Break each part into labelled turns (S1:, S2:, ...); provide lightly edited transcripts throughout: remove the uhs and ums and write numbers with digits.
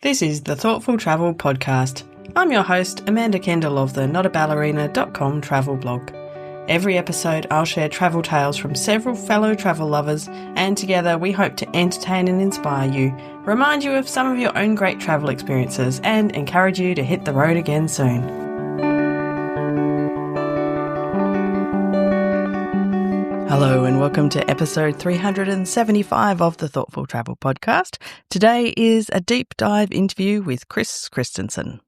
S1: This is the Thoughtful Travel Podcast. I'm your host, Amanda Kendall of the notaballerina.com travel blog. Every episode, I'll share travel tales from several fellow travel lovers, and together we hope to entertain and inspire you, remind you of some of your own great travel experiences, and encourage you to hit the road again soon. Hello and welcome to episode 375 of the Thoughtful Travel Podcast. Today is a deep dive interview with Christensen.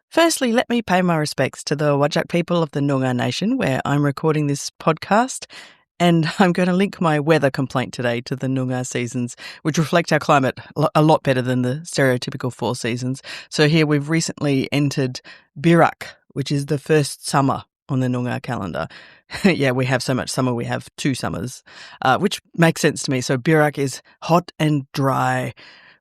S1: Firstly, let me pay my respects to the Whadjuk people of the Noongar Nation where I'm recording this podcast, and I'm going to link my weather complaint today to the Noongar seasons, which reflect our climate a lot better than the stereotypical four seasons. So here we've recently entered Birak, which is the first summer on the Noongar calendar. Yeah, we have so much summer, we have two summers, which makes sense to me. So Birak is hot and dry,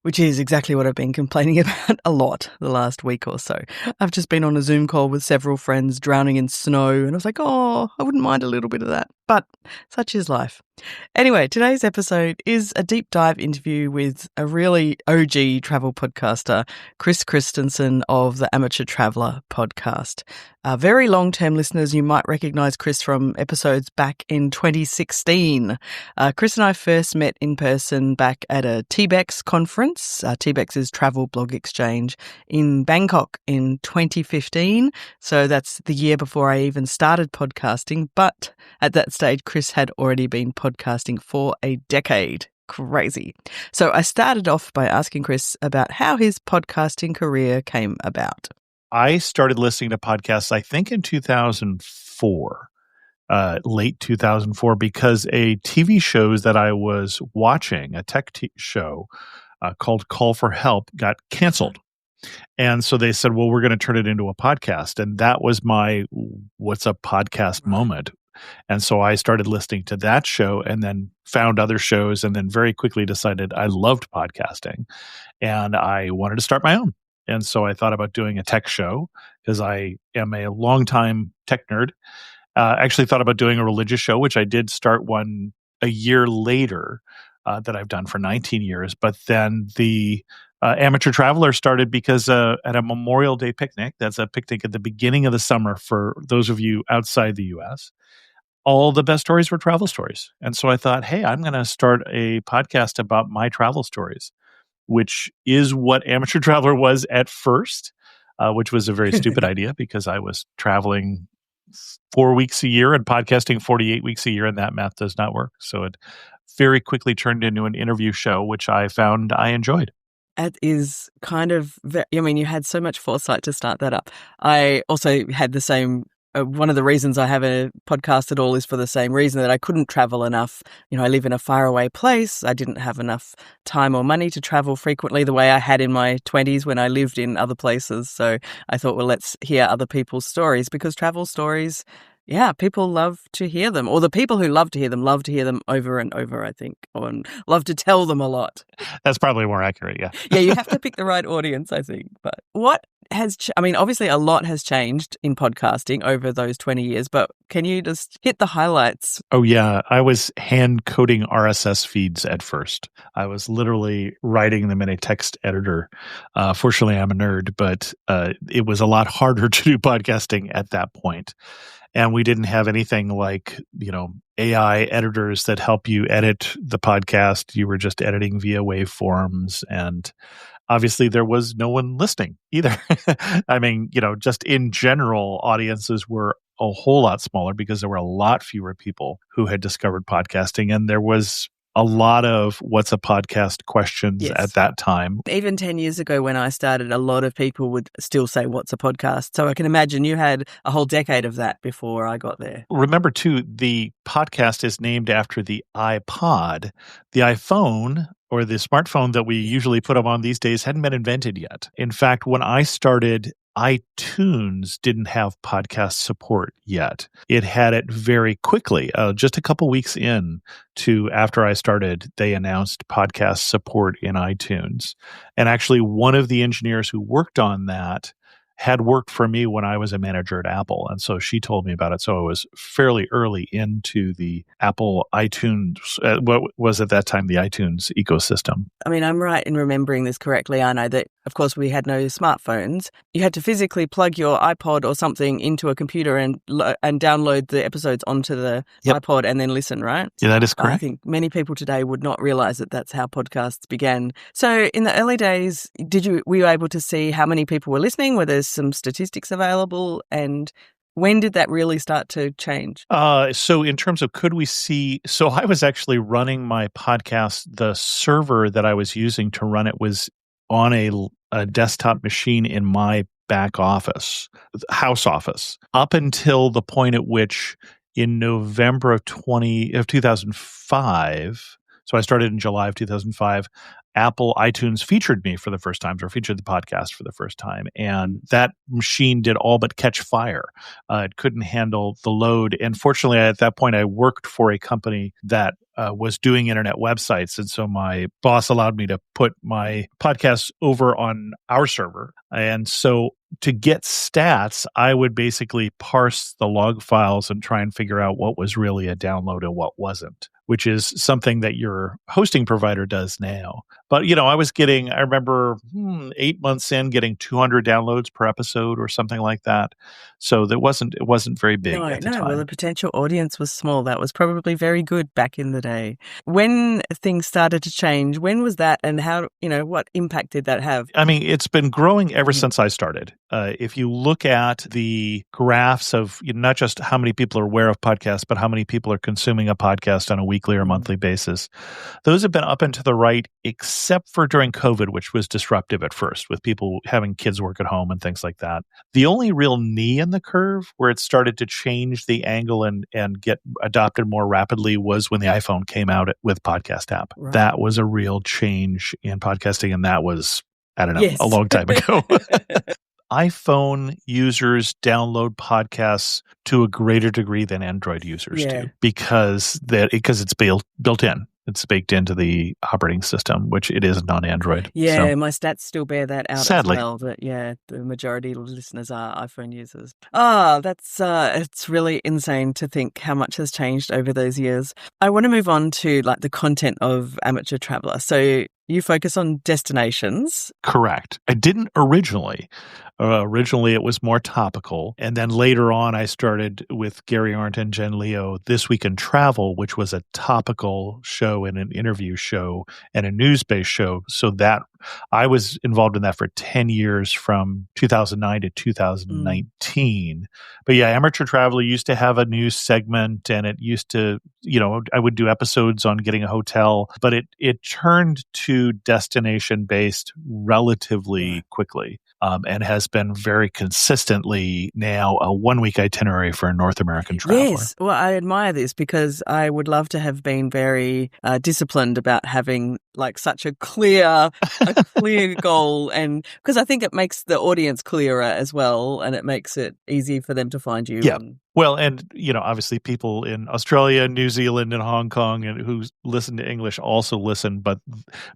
S1: which is exactly what I've been complaining about a lot the last week or so. I've just been on a Zoom call with several friends drowning in snow, and I was like, oh, I wouldn't mind a little bit of that. But such is life. Anyway, today's episode is a deep dive interview with a really OG travel podcaster, Christensen of the Amateur Traveller podcast. Very long-term listeners, you might recognise Chris from episodes back in 2016. Chris and I first met in person back at a TBEX conference. TBEX is Travel Blog Exchange in Bangkok in 2015. So that's the year before I even started podcasting. But at that stage, Chris had already been podcasting for a decade. Crazy. So I started off by asking Chris about how his podcasting career came about.
S2: I started listening to podcasts, I think in 2004, late 2004, because a TV show that I was watching, a tech show called Call for Help, got canceled. And so they said, well, we're going to turn it into a podcast. And that was my what's a podcast moment. And so I started listening to that show and then found other shows and then very quickly decided I loved podcasting and I wanted to start my own. And so I thought about doing a tech show because I am a longtime tech nerd. Actually thought about doing a religious show, which I did start one a year later that I've done for 19 years. But then the Amateur Traveler started because at a Memorial Day picnic, that's a picnic at the beginning of the summer for those of you outside the U.S., all the best stories were travel stories. And so I thought, hey, I'm going to start a podcast about my travel stories, which is what Amateur Traveler was at first, which was a very stupid idea because I was traveling 4 weeks a year and podcasting 48 weeks a year, and that math does not work. So it very quickly turned into an interview show, which I found I enjoyed.
S1: It is kind of, you had so much foresight to start that up. I also had the same. One of the reasons I have a podcast at all is for the same reason that I couldn't travel enough. I live in a faraway place. I didn't have enough time or money to travel frequently the way I had in my 20s when I lived in other places. So I thought, well, let's hear other people's stories because travel stories, people love to hear them. Or the people who love to hear them over and over, I think, or love to tell them a lot.
S2: That's probably more accurate, yeah.
S1: Yeah, you have to pick the right audience, I think. But what has, obviously a lot has changed in podcasting over those 20 years, but can you just hit the highlights?
S2: Oh, yeah. I was hand coding RSS feeds at first. I was literally writing them in a text editor. Fortunately, I'm a nerd, but it was a lot harder to do podcasting at that point. And we didn't have anything like, AI editors that help you edit the podcast. You were just editing via waveforms. And obviously there was no one listening either. I mean, just in general, audiences were a whole lot smaller because there were a lot fewer people who had discovered podcasting. And there was a lot of what's a podcast questions at that time.
S1: Even 10 years ago when I started, a lot of people would still say, what's a podcast? So I can imagine you had a whole decade of that before I got there.
S2: Remember, too, the podcast is named after the iPod. The iPhone or the smartphone that we usually put them on these days hadn't been invented yet. In fact, when I started, iTunes didn't have podcast support yet. It had it very quickly. Just a couple weeks in to after I started, they announced podcast support in iTunes. And actually, one of the engineers who worked on that had worked for me when I was a manager at Apple. And so she told me about it. So I was fairly early into the Apple iTunes, what was at that time the iTunes ecosystem.
S1: I mean, I'm right in remembering this correctly, aren't I, that of course, we had no smartphones. You had to physically plug your iPod or something into a computer and download the episodes onto the iPod and then listen, right?
S2: Yeah, that is correct.
S1: I think many people today would not realize that that's how podcasts began. So in the early days, were you able to see how many people were listening? Were there some statistics available? And when did that really start to change?
S2: So in terms of could we see, so I was actually running my podcast. The server that I was using to run it was on a desktop machine in my back office, house office, up until the point at which in November of 2005, so I started in July of 2005, Apple iTunes featured me for the first time, or featured the podcast for the first time. And that machine did all but catch fire. It couldn't handle the load. And fortunately, at that point, I worked for a company that was doing internet websites. And so my boss allowed me to put my podcasts over on our server. And so to get stats, I would basically parse the log files and try and figure out what was really a download and what wasn't, which is something that your hosting provider does now. But, I was getting, I remember 8 months in getting 200 downloads per episode or something like that. So it wasn't very big at the time.
S1: Well, the potential audience was small. That was probably very good back in the day. When things started to change, when was that and how, what impact did that have?
S2: I mean, it's been growing ever since I started. If you look at the graphs of not just how many people are aware of podcasts, but how many people are consuming a podcast on a weekly or monthly basis, those have been up and to the right, except for during COVID, which was disruptive at first with people having kids work at home and things like that. The only real knee in the curve where it started to change the angle and get adopted more rapidly was when the iPhone came out with Podcast app. Right. That was a real change in podcasting, and that was, I don't know, a long time ago. iPhone users download podcasts to a greater degree than Android users do because it's built in. It's baked into the operating system, which it isn't on Android.
S1: Yeah, so, my stats still bear that out
S2: sadly.
S1: As well. That the majority of listeners are iPhone users. That's it's really insane to think how much has changed over those years. I want to move on to the content of Amateur Traveller. So you focus on destinations.
S2: Correct. I didn't originally. Originally, it was more topical. And then later on, I started with Gary Arndt and Jen Leo, This Week in Travel, which was a topical show and an interview show and a news-based show. So that I was involved in that for 10 years from 2009 to 2019. But yeah, Amateur Traveler used to have a news segment, and it used to, I would do episodes on getting a hotel, but it turned to destination-based relatively quickly. And has been very consistently now a 1-week itinerary for a North American traveler.
S1: Yes. Well, I admire this because I would love to have been very disciplined about having such a clear goal, and because I think it makes the audience clearer as well, and it makes it easy for them to find you.
S2: Yeah. Well, and obviously people in Australia, New Zealand, and Hong Kong, and who listen to English also listen, but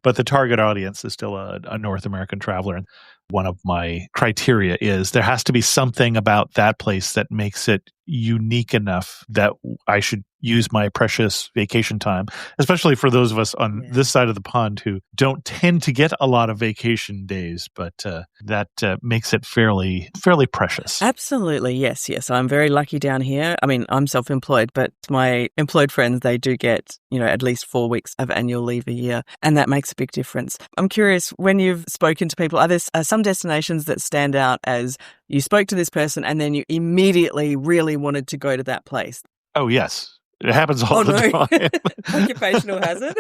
S2: the target audience is still a North American traveler. And one of my criteria is there has to be something about that place that makes it unique enough that I should use my precious vacation time, especially for those of us on this side of the pond who don't tend to get a lot of vacation days, but that makes it fairly precious.
S1: Absolutely. Yes. I'm very lucky down here. I mean, I'm self-employed, but my employed friends, they do get, at least 4 weeks of annual leave a year, and that makes a big difference. I'm curious, when you've spoken to people, are there some destinations that stand out as you spoke to this person and then you immediately really wanted to go to that place?
S2: Oh, yes. It happens all the
S1: time. Occupational hazard?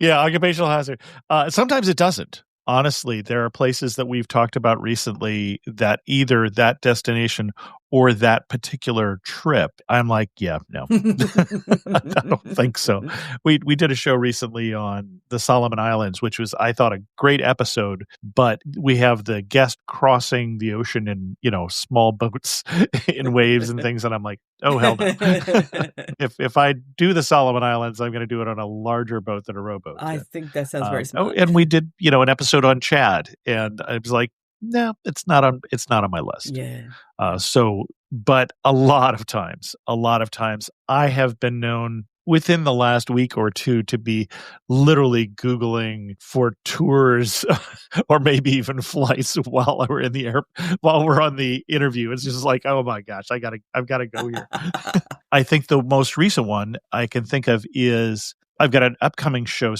S2: Yeah, occupational hazard. Sometimes it doesn't. Honestly, there are places that we've talked about recently that either that destination or that particular trip, I'm like, yeah, no, I don't think so. We did a show recently on the Solomon Islands, which was, I thought, a great episode, but we have the guest crossing the ocean in, small boats in waves and things. And I'm like, oh, hell no. If I do the Solomon Islands, I'm going to do it on a larger boat than a rowboat.
S1: I think that sounds very smart.
S2: And we did, an episode on Chad, and I was like, no, it's not on my list.
S1: Yeah.
S2: But a lot of times I have been known within the last week or two to be literally Googling for tours or maybe even flights while we're in the air, while we're on the interview. It's just like, oh my gosh, I've got to go here. I think the most recent one I can think of is I've got an upcoming show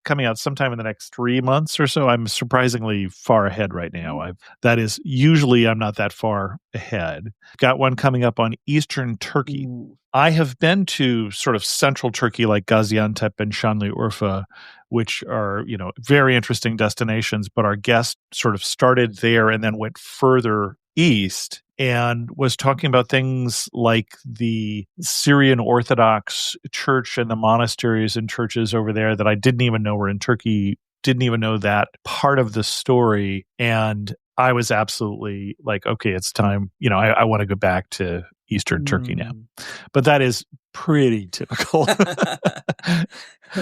S2: coming out sometime in the next 3 months or so. I'm surprisingly far ahead right now. That is, usually I'm not that far ahead. Got one coming up on Eastern Turkey.
S1: Ooh.
S2: I have been to sort of central Turkey like Gaziantep and Şanlıurfa, which are, very interesting destinations, but our guest sort of started there and then went further east and was talking about things like the Syrian Orthodox Church and the monasteries and churches over there that I didn't even know were in Turkey, didn't even know that part of the story. And I was absolutely like, okay, it's time. I want to go back to Eastern Turkey now. But that is pretty typical.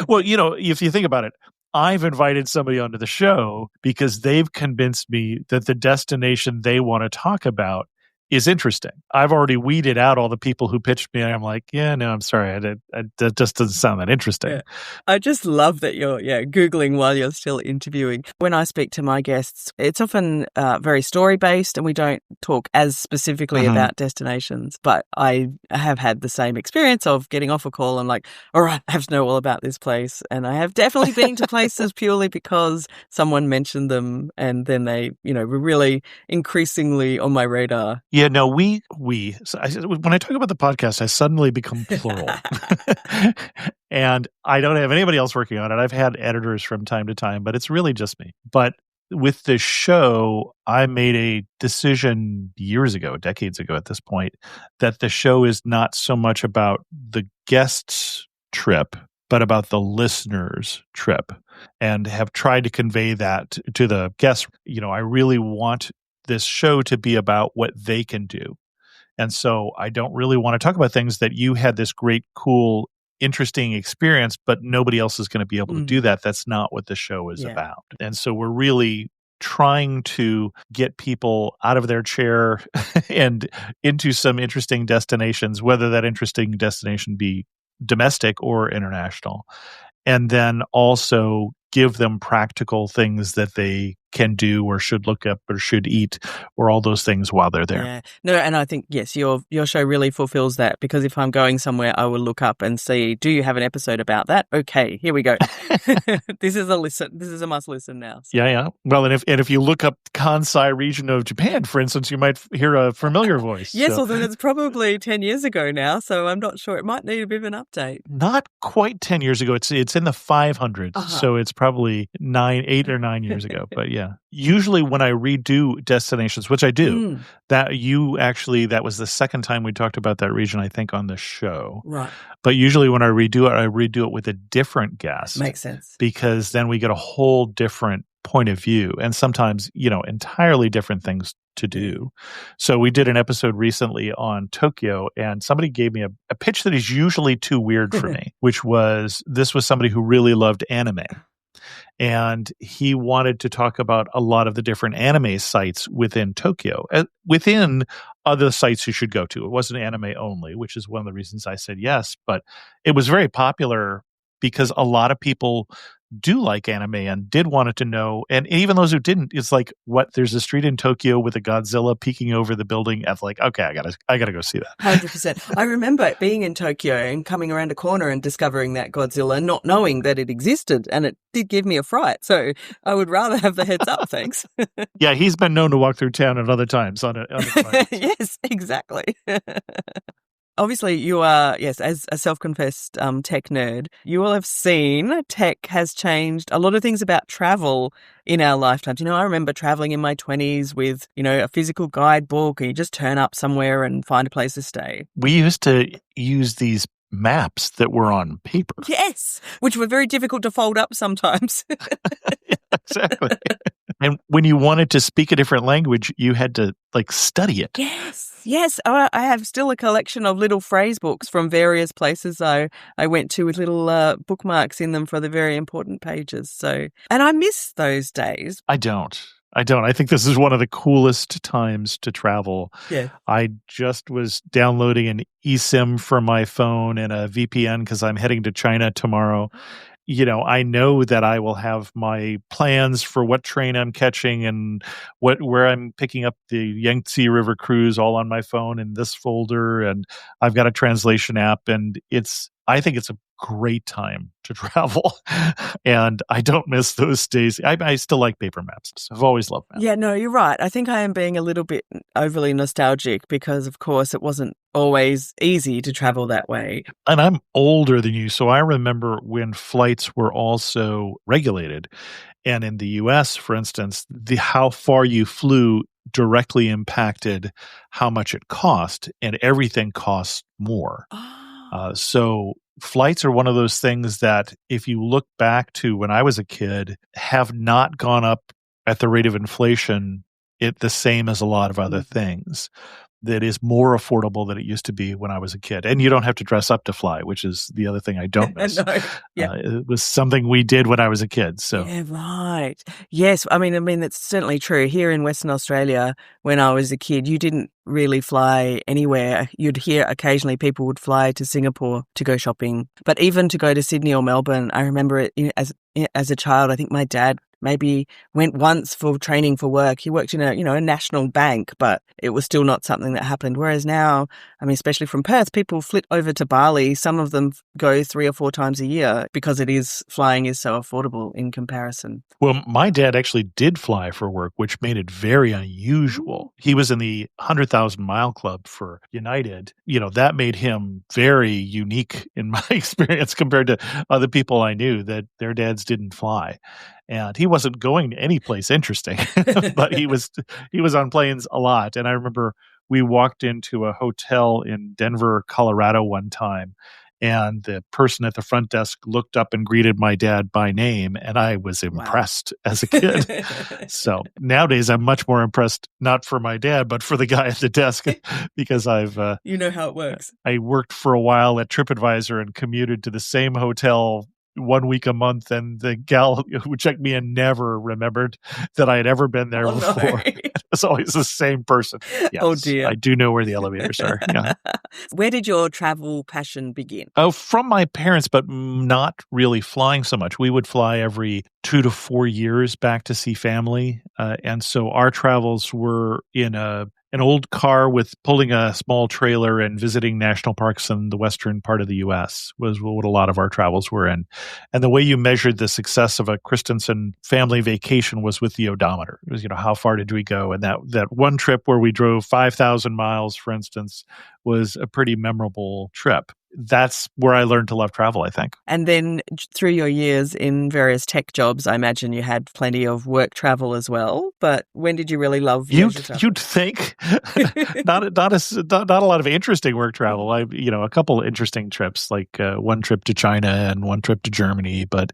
S2: Well, if you think about it, I've invited somebody onto the show because they've convinced me that the destination they want to talk about is interesting. I've already weeded out all the people who pitched me, and I'm like, yeah, no, I'm sorry. That just doesn't sound that interesting.
S1: Yeah. I just love that you're Googling while you're still interviewing. When I speak to my guests, it's often very story-based, and we don't talk as specifically about destinations. But I have had the same experience of getting off a call and like, all right, I have to know all about this place. And I have definitely been to places purely because someone mentioned them, and then they, were really increasingly on my radar.
S2: Yeah, no, we. So when I talk about the podcast, I suddenly become plural. And I don't have anybody else working on it. I've had editors from time to time, but it's really just me. But with the show, I made a decision years ago, decades ago at this point, that the show is not so much about the guest's trip, but about the listener's trip, and have tried to convey that to the guests. I really want this show to be about what they can do. And so I don't really want to talk about things that you had this great, cool, interesting experience, but nobody else is going to be able to do that. That's not what the show is about. And so we're really trying to get people out of their chair and into some interesting destinations, whether that interesting destination be domestic or international. And then also give them practical things that they can do or should look up or should eat or all those things while they're there.
S1: Yeah. No, and I think, yes, your show really fulfills that, because if I'm going somewhere, I will look up and see, do you have an episode about that? Okay, here we go. This is a listen. This is a must listen now. So.
S2: Yeah. Well, and if you look up Kansai region of Japan, for instance, you might hear a familiar voice.
S1: Yes, although it's probably 10 years ago now, so I'm not sure. It might need a bit of an update.
S2: Not quite 10 years ago. It's in the 500s, so it's probably 8 or 9 years ago. But yeah. Usually when I redo destinations, which I do, that was the second time we talked about that region, I think, on the show.
S1: Right.
S2: But usually when I redo it with a different guest.
S1: Makes sense.
S2: Because then we get a whole different point of view, and sometimes, entirely different things to do. So we did an episode recently on Tokyo, and somebody gave me a pitch that is usually too weird for me, which was, this was somebody who really loved anime. And he wanted to talk about a lot of the different anime sites within Tokyo, within other sites you should go to. It wasn't anime only, which is one of the reasons I said yes. But it was very popular because a lot of people do like anime and did want it to know. And even those who didn't, it's like, what? There's a street in Tokyo with a Godzilla peeking over the building. I'm like, okay, I gotta go see that.
S1: 100%. I remember being in Tokyo and coming around a corner and discovering that Godzilla, not knowing that it existed, and it did give me a fright. So I would rather have the heads up, thanks.
S2: Yeah, he's been known to walk through town at other times on a
S1: Yes, exactly. Obviously, you are, yes, as a self-confessed tech nerd, you will have seen tech has changed a lot of things about travel in our lifetimes. I remember traveling in my 20s with, a physical guidebook, and you just turn up somewhere and find a place to stay.
S2: We used to use these maps that were on paper.
S1: Yes, which were very difficult to fold up sometimes.
S2: Yeah, exactly. And when you wanted to speak a different language, you had to study it.
S1: Yes. I have still a collection of little phrase books from various places I went to with little bookmarks in them for the very important pages. So, and I miss those days.
S2: I don't. I don't. I think this is one of the coolest times to travel.
S1: Yeah.
S2: I just was downloading an eSIM for my phone and a VPN because I'm heading to China tomorrow. I know that I will have my plans for what train I'm catching and where I'm picking up the Yangtze River cruise all on my phone in this folder, and I've got a translation app, and I think it's a great time to travel, and I don't miss those days. I still like paper maps. I've always loved maps.
S1: Yeah, no, you're right. I think I am being a little bit overly nostalgic because, of course, it wasn't always easy to travel that way.
S2: And I'm older than you, so I remember when flights were also regulated. And in the US, for instance, how far you flew directly impacted how much it cost, and everything cost more. So flights are one of those things that, if you look back to when I was a kid, have not gone up at the rate of inflation the same as a lot of other things. That is more affordable than it used to be when I was a kid. And you don't have to dress up to fly, which is the other thing I don't miss.
S1: No. Yeah.
S2: It was something we did when I was a kid. So
S1: yeah, right. Yes, I mean that's certainly true. Here in Western Australia, when I was a kid, you didn't really fly anywhere. You'd hear occasionally people would fly to Singapore to go shopping, but even to go to Sydney or Melbourne, I remember it as a child. I think my dad maybe went once for training for work. He worked in a national bank, but it was still not something that happened. Whereas now, I mean, especially from Perth, people flit over to Bali. Some of them go 3 or 4 times a year because flying is so affordable in comparison.
S2: Well, my dad actually did fly for work, which made it very unusual. He was in the 100,000 mile club for United. That made him very unique in my experience compared to other people I knew that their dads didn't fly. And he wasn't going to any place interesting, but he was on planes a lot. And I remember we walked into a hotel in Denver, Colorado one time, and the person at the front desk looked up and greeted my dad by name, and I was impressed as a kid. So nowadays I'm much more impressed, not for my dad, but for the guy at the desk, because I've
S1: you know how it works.
S2: I worked for a while at TripAdvisor and commuted to the same hotel 1 week a month, and the gal who checked me in never remembered that I had ever been there before. No. It was always the same person. Yes,
S1: oh dear.
S2: I do know where the elevators are. Yeah.
S1: Where did your travel passion begin?
S2: Oh, from my parents, but not really flying so much. We would fly every 2 to 4 years back to see family. And so our travels were in an old car with pulling a small trailer and visiting national parks in the western part of the U.S. was what a lot of our travels were in. And the way you measured the success of a Christensen family vacation was with the odometer. It was, how far did we go? And that one trip where we drove 5,000 miles, for instance, was a pretty memorable trip. That's where I learned to love travel, I think.
S1: And then through your years in various tech jobs, I imagine you had plenty of work travel as well. But when did you really love leisure travel?
S2: You'd think not a lot of interesting work travel. A couple interesting trips, like one trip to China and one trip to Germany, but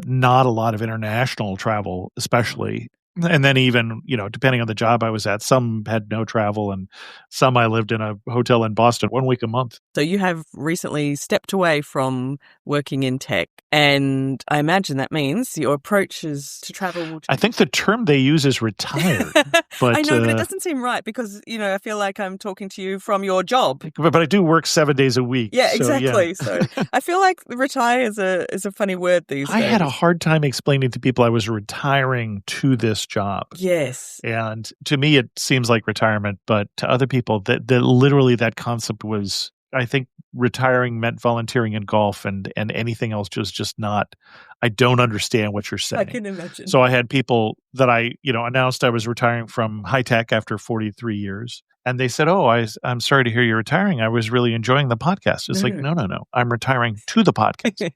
S2: not a lot of international travel, especially. And then even, depending on the job I was at, some had no travel, and some I lived in a hotel in Boston 1 week a month.
S1: So you have recently stepped away from working in tech, and I imagine that means your approach is to travel.
S2: I think the term they use is retired. But
S1: I know, but it doesn't seem right because, I feel like I'm talking to you from your job.
S2: But I do work 7 days a week.
S1: Yeah, exactly. So I feel like retire is a funny word these days.
S2: I had a hard time explaining to people I was retiring to this job.
S1: Yes.
S2: And to me, it seems like retirement, but to other people, that literally that concept was, I think retiring meant volunteering in golf, and anything else just not, I don't understand what you're saying.
S1: I can imagine.
S2: So I had people that I, announced I was retiring from high tech after 43 years. And they said, "Oh, I'm sorry to hear you're retiring. I was really enjoying the podcast." It's no. I'm retiring to the podcast.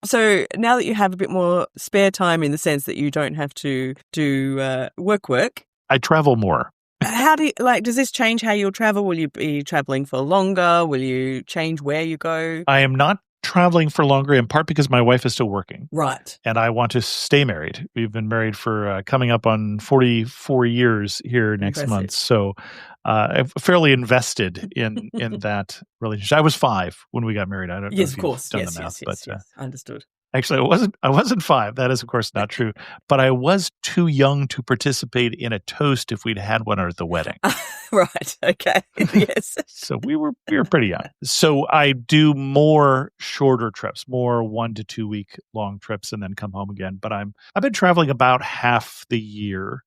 S1: So now that you have a bit more spare time, in the sense that you don't have to do work,
S2: I travel more.
S1: How does this change how you'll travel? Will you be traveling for longer? Will you change where you go?
S2: I am not traveling for longer, in part because my wife is still working.
S1: Right.
S2: And I want to stay married. We've been married for coming up on 44 years here next month. So I'm fairly invested in that relationship. I was 5 when we got married. I don't know if you've done the math.
S1: Yes. Understood.
S2: Actually, I wasn't 5. That is, of course, not true. But I was too young to participate in a toast if we'd had one at the wedding.
S1: Right. Okay. Yes.
S2: So we were pretty young. So I do more shorter trips, more 1 to 2 week long trips, and then come home again. But I've been traveling about half the year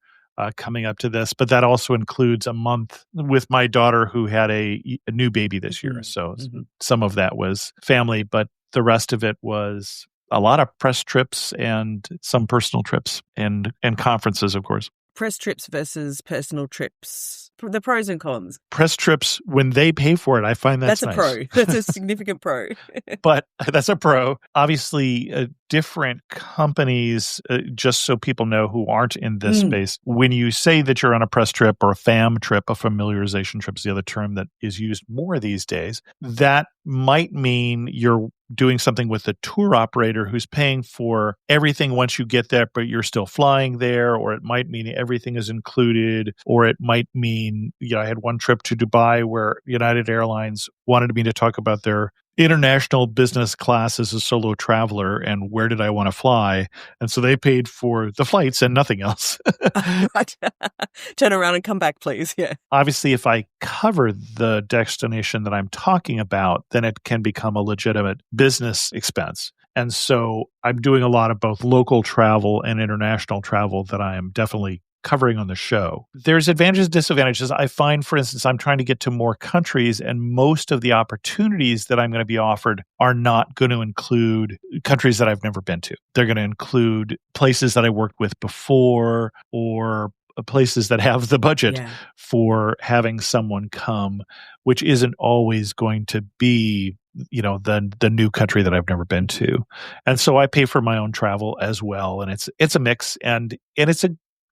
S2: coming up to this, but that also includes a month with my daughter who had a new baby this year. So some of that was family, but the rest of it was a lot of press trips and some personal trips and conferences, of course.
S1: Press trips versus personal trips, the pros and cons.
S2: Press trips, when they pay for it, I find that's
S1: nice.
S2: Pro.
S1: That's a significant pro.
S2: But that's a pro. Obviously, different companies, just so people know who aren't in this space, when you say that you're on a press trip or a FAM trip, a familiarization trip is the other term that is used more these days, that might mean you're doing something with the tour operator who's paying for everything once you get there, but you're still flying there, or it might mean everything is included, or it might mean, I had one trip to Dubai where United Airlines wanted me to talk about their international business class as a solo traveler and where did I want to fly. And so they paid for the flights and nothing else.
S1: Right. Turn around and come back, please. Yeah.
S2: Obviously, if I cover the destination that I'm talking about, then it can become a legitimate business expense. And so I'm doing a lot of both local travel and international travel that I am definitely covering on the show. There's advantages and disadvantages. I find, for instance, I'm trying to get to more countries, and most of the opportunities that I'm going to be offered are not going to include countries that I've never been to. They're going to include places that I worked with before, or places that have the budget for having someone come, which isn't always going to be the new country that I've never been to. And so I pay for my own travel as well. And it's a mix, and it's a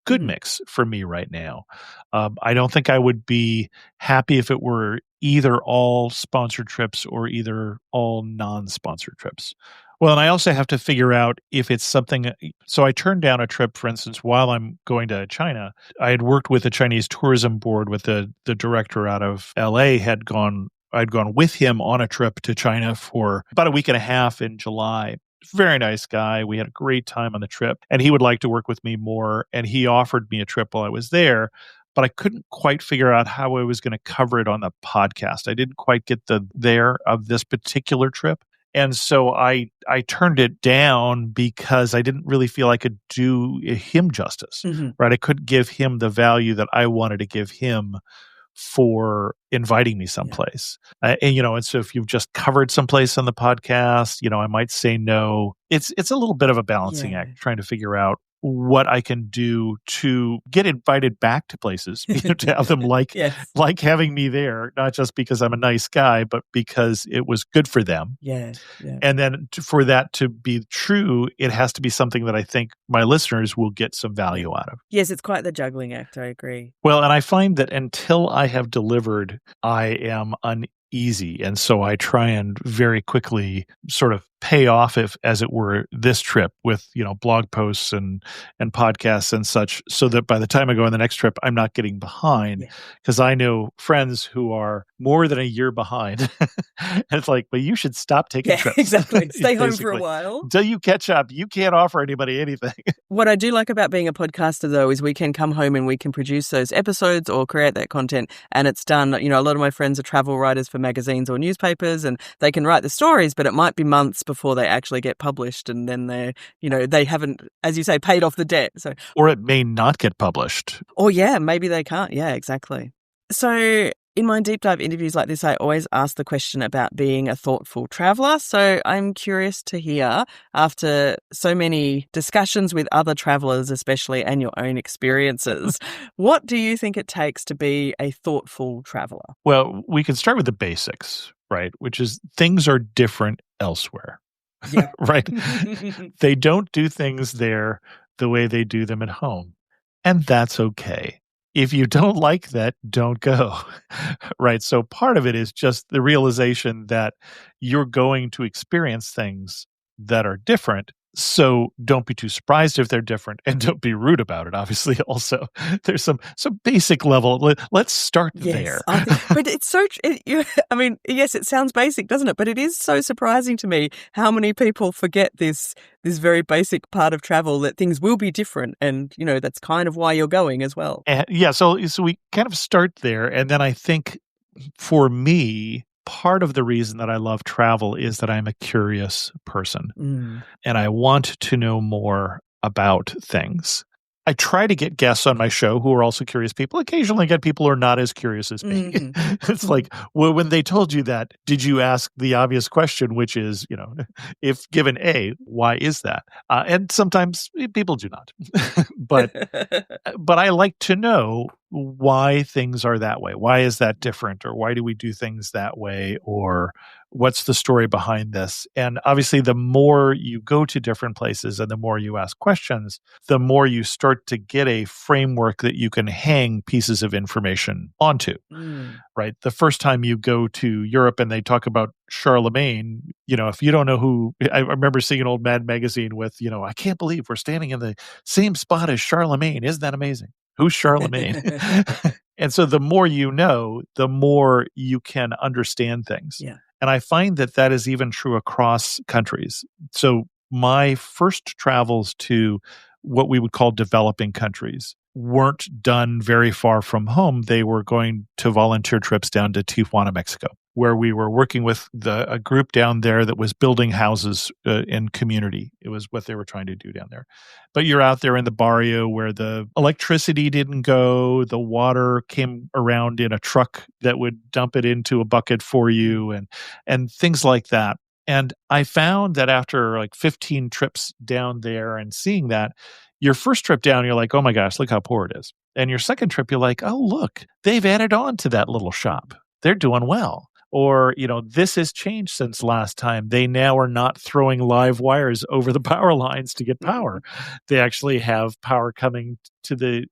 S2: good mix for me right now. I don't think I would be happy if it were either all sponsored trips or either all non-sponsored trips. Well, and I also have to figure out if it's something. So I turned down a trip, for instance, while I'm going to China. I had worked with the Chinese tourism board with the director out of LA I'd gone with him on a trip to China for about a week and a half in July. Very nice guy. We had a great time on the trip, and he would like to work with me more. And he offered me a trip while I was there, but I couldn't quite figure out how I was going to cover it on the podcast. I didn't quite get the there of this particular trip. And so I turned it down because I didn't really feel I could do him justice, right? I couldn't give him the value that I wanted to give him for inviting me someplace. And so if you've just covered someplace on the podcast, I might say no. It's a little bit of a balancing act, trying to figure out what I can do to get invited back to places, to have them like having me there, not just because I'm a nice guy, but because it was good for them.
S1: Yeah.
S2: And then for that to be true, it has to be something that I think my listeners will get some value out of.
S1: Yes, it's quite the juggling act. I agree.
S2: Well, and I find that until I have delivered, I am uneasy. And so I try and very quickly sort of pay off, as it were, this trip with, blog posts and podcasts and such, so that by the time I go on the next trip, I'm not getting behind, because I know friends who are more than a year behind. And it's like, but you should stop taking trips.
S1: Exactly. Stay home for a while.
S2: Until you catch up. You can't offer anybody anything.
S1: What I do like about being a podcaster, though, is we can come home and we can produce those episodes or create that content, and it's done. A lot of my friends are travel writers for magazines or newspapers, and they can write the stories, but it might be months before they actually get published, and then they haven't, as you say, paid off the debt. So,
S2: or it may not get published.
S1: Or maybe they can't. Yeah, exactly. So in my deep dive interviews like this, I always ask the question about being a thoughtful traveler. So I'm curious to hear, after so many discussions with other travelers, especially, and your own experiences, what do you think it takes to be a thoughtful traveler?
S2: Well, we can start with the basics, right? Which is things are different elsewhere.
S1: Yeah.
S2: Right? They don't do things there the way they do them at home. And that's okay. If you don't like that, don't go. Right? So part of it is just the realization that you're going to experience things that are different. So don't be too surprised if they're different, and don't be rude about it. Obviously, also there's some basic level. Let's start
S1: Yes,
S2: there.
S1: but it's so. I mean, yes, it sounds basic, doesn't it? But it is so surprising to me how many people forget this very basic part of travel, that things will be different, and that's kind of why you're going as well.
S2: Yeah, so we kind of start there, and then I think for me, part of the reason that I love travel is that I'm a curious person, and I want to know more about things. I try to get guests on my show who are also curious people. Occasionally I get people who are not as curious as me. It's like, well, when they told you that, did you ask the obvious question, which is, if given A, why is that? And sometimes people do not. But I like to know why things are that way. Why is that different? Or why do we do things that way? Or what's the story behind this? And obviously, the more you go to different places and the more you ask questions, the more you start to get a framework that you can hang pieces of information onto, right? The first time you go to Europe and they talk about Charlemagne, if you don't know who, I remember seeing an old Mad magazine with, I can't believe we're standing in the same spot as Charlemagne. Isn't that amazing? Who's Charlemagne? And so the more you know, the more you can understand things.
S1: Yeah.
S2: And I find that is even true across countries. So my first travels to what we would call developing countries weren't done very far from home. They were going to volunteer trips down to Tijuana, Mexico, where we were working with a group down there that was building houses in community. It was what they were trying to do down there. But you're out there in the barrio where the electricity didn't go, the water came around in a truck that would dump it into a bucket for you, and things like that. And I found that after like 15 trips down there and seeing that, your first trip down, you're like, oh my gosh, look how poor it is. And your second trip, you're like, oh, look, they've added on to that little shop. They're doing well. Or, this has changed since last time. They now are not throwing live wires over the power lines to get power. They actually have power coming to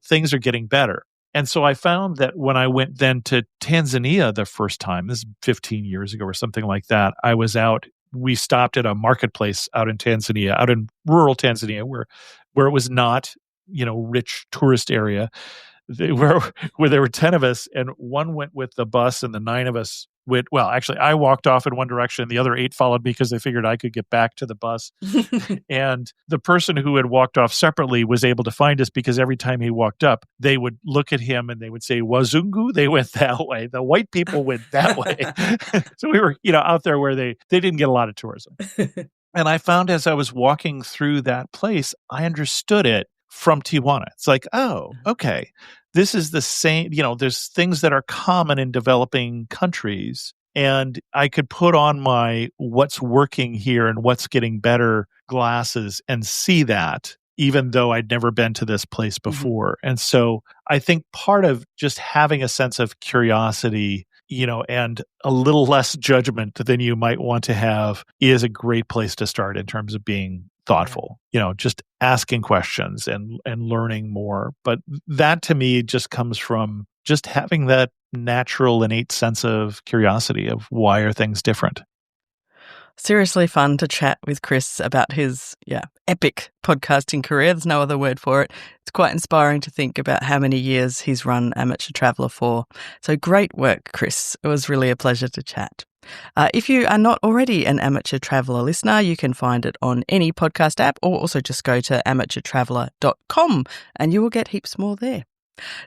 S2: things are getting better. And so I found that when I went then to Tanzania the first time, this is 15 years ago or something like that, we stopped at a marketplace out in Tanzania, out in rural Tanzania, where it was not, rich tourist area, where there were 10 of us and one went with the bus and the 9 of us went. Well, actually, I walked off in one direction. The other 8 followed me because they figured I could get back to the bus. And the person who had walked off separately was able to find us because every time he walked up, they would look at him and they would say, Wazungu, they went that way. The white people went that way. So we were, out there where they didn't get a lot of tourism. And I found as I was walking through that place, I understood it from Tijuana. It's like, oh, okay. This is the same, there's things that are common in developing countries. And I could put on my what's working here and what's getting better glasses and see that, even though I'd never been to this place before. And so I think part of just having a sense of curiosity, and a little less judgment than you might want to have is a great place to start in terms of being thoughtful, just asking questions and learning more. But that to me just comes from just having that natural, innate sense of curiosity of why are things different.
S1: Seriously fun to chat with Chris about his epic podcasting career. There's no other word for it. It's quite inspiring to think about how many years he's run Amateur Traveller for. So great work, Chris. It was really a pleasure to chat. If you are not already an Amateur Traveller listener, you can find it on any podcast app, or also just go to amateurtraveller.com and you will get heaps more there.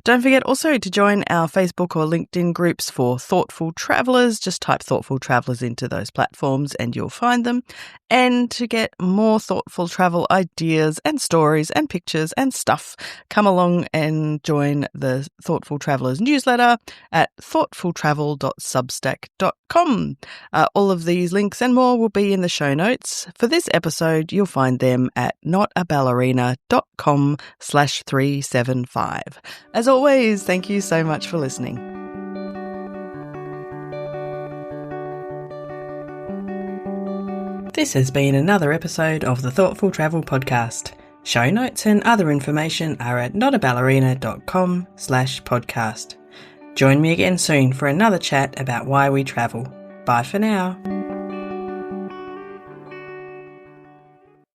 S1: Don't forget also to join our Facebook or LinkedIn groups for Thoughtful Travellers. Just type Thoughtful Travellers into those platforms and you'll find them. And to get more thoughtful travel ideas and stories and pictures and stuff, come along and join the Thoughtful Travellers newsletter at thoughtfultravel.substack.com. All of these links and more will be in the show notes. For this episode, you'll find them at notaballerina.com/375. As always, thank you so much for listening. This has been another episode of the Thoughtful Travel Podcast. Show notes and other information are at notaballerina.com/podcast. Join me again soon for another chat about why we travel. Bye for now.